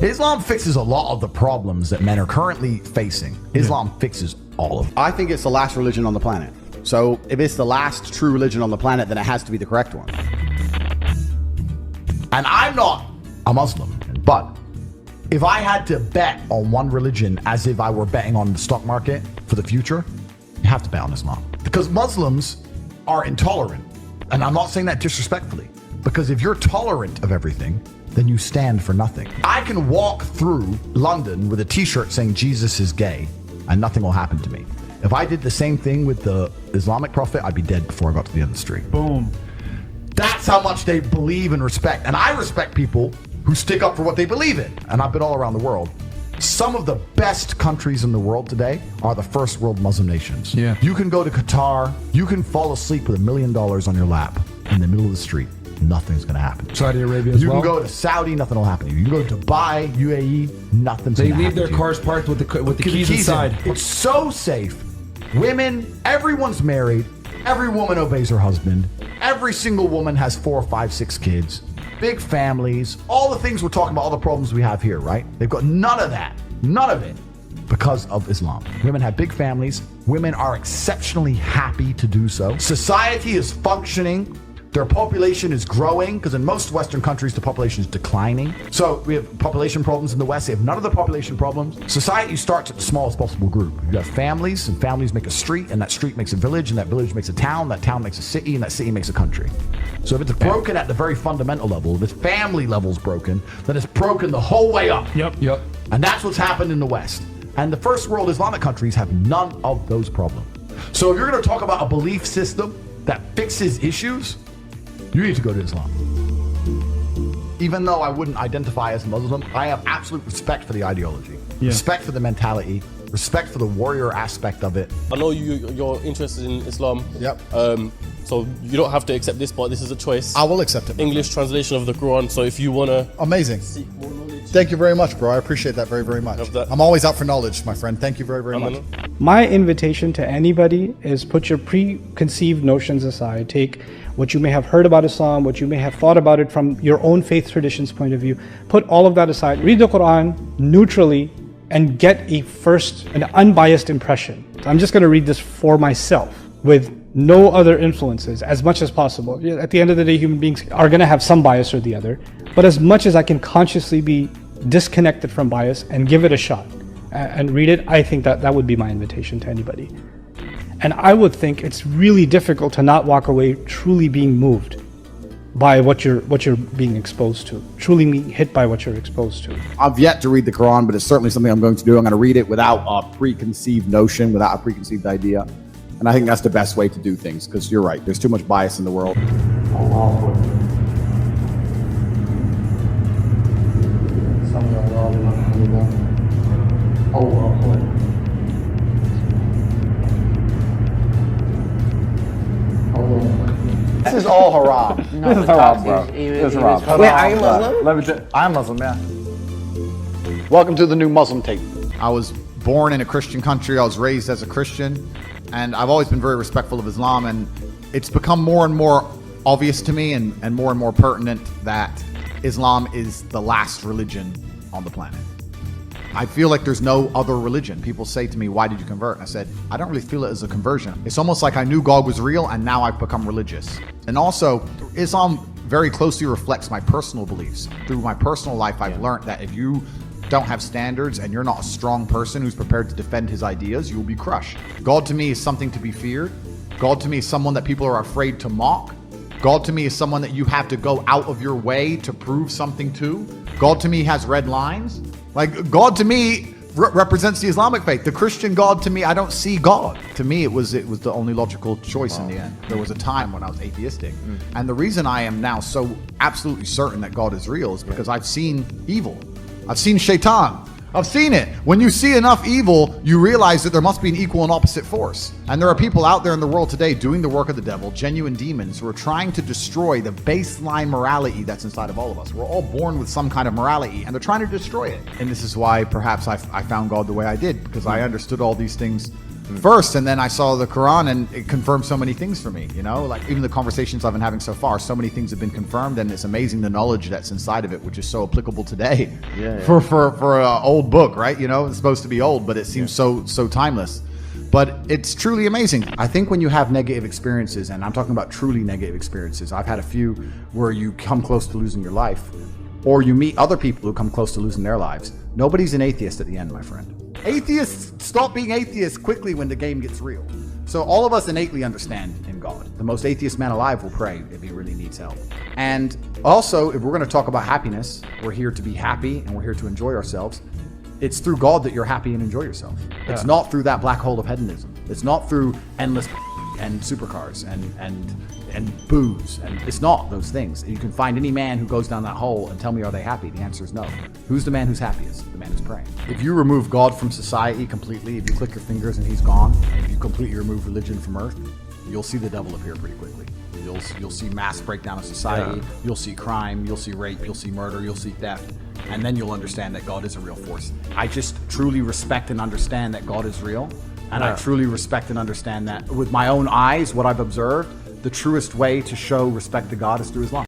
Islam fixes a lot of the problems that men are currently facing. Islam fixes all of them. I think it's the last religion on the planet. So if it's the last true religion on the planet, then it has to be the correct one. And I'm not a Muslim, but if I had to bet on one religion as if I were betting on the stock market for the future, you have to bet on Islam. Because Muslims are intolerant. And I'm not saying that disrespectfully. Because if you're tolerant of everything, then you stand for nothing. I can walk through London with a t-shirt saying Jesus is gay and nothing will happen to me. If I did the same thing with the Islamic prophet, I'd be dead before I got to the end of the street. Boom. That's how much they believe and respect. And I respect people who stick up for what they believe in. And I've been all around the world. Some of the best countries in the world today are the first world Muslim nations. Yeah. You can go to Qatar, you can fall asleep with $1 million on your lap in the middle of the street. Nothing's going to happen. Saudi Arabia as You well. can go to Saudi, nothing will happen to you. You can go to Dubai, UAE, nothing's They going to happen leave their to you. cars parked with the keys inside. It's so safe. Women, everyone's married. Every woman obeys her husband. Every single woman has 4, 5, 6 kids. Big families. All the things we're talking about, all the problems we have here, right? They've got none of that. None of it. Because of Islam. Women have big families. Women are exceptionally happy to do so. Society is functioning. Their population is growing, because in most Western countries, the population is declining. So we have population problems in the West. They have none of the population problems. Society starts at the smallest possible group. You have families, and families make a street, and that street makes a village, and that village makes a town, that town makes a city, and that city makes a country. So if it's broken at the very fundamental level, if its family level is broken, then it's broken the whole way up. Yep. And that's what's happened in the West. And the first world Islamic countries have none of those problems. So if you're going to talk about a belief system that fixes issues, you need to go to Islam. Even though I wouldn't identify as a Muslim, I have absolute respect for the ideology, respect for the mentality, respect for the warrior aspect of it. I know you're interested in Islam. Yep. So you don't have to accept this, but this is a choice. I will accept it. English translation of the Quran. So if you want to Amazing. seek more knowledge, Thank you very much, bro. I appreciate that very, very much. Of that. I'm always out for knowledge, my friend. Thank you very, very much. My invitation to anybody is put your preconceived notions aside. Take what you may have heard about Islam, what you may have thought about it from your own faith tradition's point of view. Put all of that aside. Read the Quran neutrally and get an unbiased impression. So I'm just going to read this for myself with no other influences as much as possible. At the end of the day, human beings are going to have some bias or the other. But as much as I can consciously be disconnected from bias and give it a shot and read it, I think that would be my invitation to anybody. And I would think it's really difficult to not walk away truly being moved by what you're being exposed to, truly being hit by what you're exposed to. I've yet to read the Quran, but it's certainly something I'm going to do. I'm going to read it without a preconceived notion, without a preconceived idea. And I think that's the best way to do things, because you're right. There's too much bias in the world. This is all haram. This is haram, bro. This is haram. Wait, are you Muslim? I'm Muslim, yeah. Welcome to the new Muslim tape. I was born in a Christian country. I was raised as a Christian, and I've always been very respectful of Islam, and it's become more and more obvious to me and more pertinent that Islam is the last religion on the planet. I feel like there's no other religion. People say to me, why did you convert? And I said, I don't really feel it as a conversion. It's almost like I knew God was real and now I've become religious. And also, Islam very closely reflects my personal beliefs. Through my personal life, I've learned that if you don't have standards and you're not a strong person who's prepared to defend his ideas, you will be crushed. God to me is something to be feared. God to me is someone that people are afraid to mock. God to me is someone that you have to go out of your way to prove something to. God to me has red lines. Like, God to me represents the Islamic faith. The Christian God to me, I don't see God. To me, it was the only logical choice in the end. There was a time when I was atheistic. And the reason I am now so absolutely certain that God is real is because I've seen evil. I've seen shaitan. I've seen it. When you see enough evil, you realize that there must be an equal and opposite force. And there are people out there in the world today doing the work of the devil, genuine demons, who are trying to destroy the baseline morality that's inside of all of us. We're all born with some kind of morality, and they're trying to destroy it. And this is why perhaps I found God the way I did, because I understood all these things first, and then I saw the Quran, and it confirmed so many things for me. Like even the conversations I've been having so far, so many things have been confirmed, and it's amazing the knowledge that's inside of it, which is so applicable today. For an old book, right? It's supposed to be old, but it seems so timeless. But it's truly amazing. I think when you have negative experiences, and I'm talking about truly negative experiences, I've had a few where you come close to losing your life, or you meet other people who come close to losing their lives. Nobody's an atheist at the end, my friend. Atheists stop being atheists quickly when the game gets real. So all of us innately understand in God. The most atheist man alive will pray if he really needs help. And also, if we're going to talk about happiness, we're here to be happy and we're here to enjoy ourselves. It's through God that you're happy and enjoy yourself. It's not through that black hole of hedonism. It's not through endless and supercars and booze. And it's not those things. You can find any man who goes down that hole and tell me, are they happy? The answer is no. Who's the man who's happiest? The man who's praying. If you remove God from society completely, if you click your fingers and he's gone, and if you completely remove religion from earth, you'll see the devil appear pretty quickly. You'll see mass breakdown of society. Yeah. You'll see crime. You'll see rape. You'll see murder. You'll see theft. And then you'll understand that God is a real force. I just truly respect and understand that God is real. And I truly respect and understand that with my own eyes, what I've observed, the truest way to show respect to God is through Islam.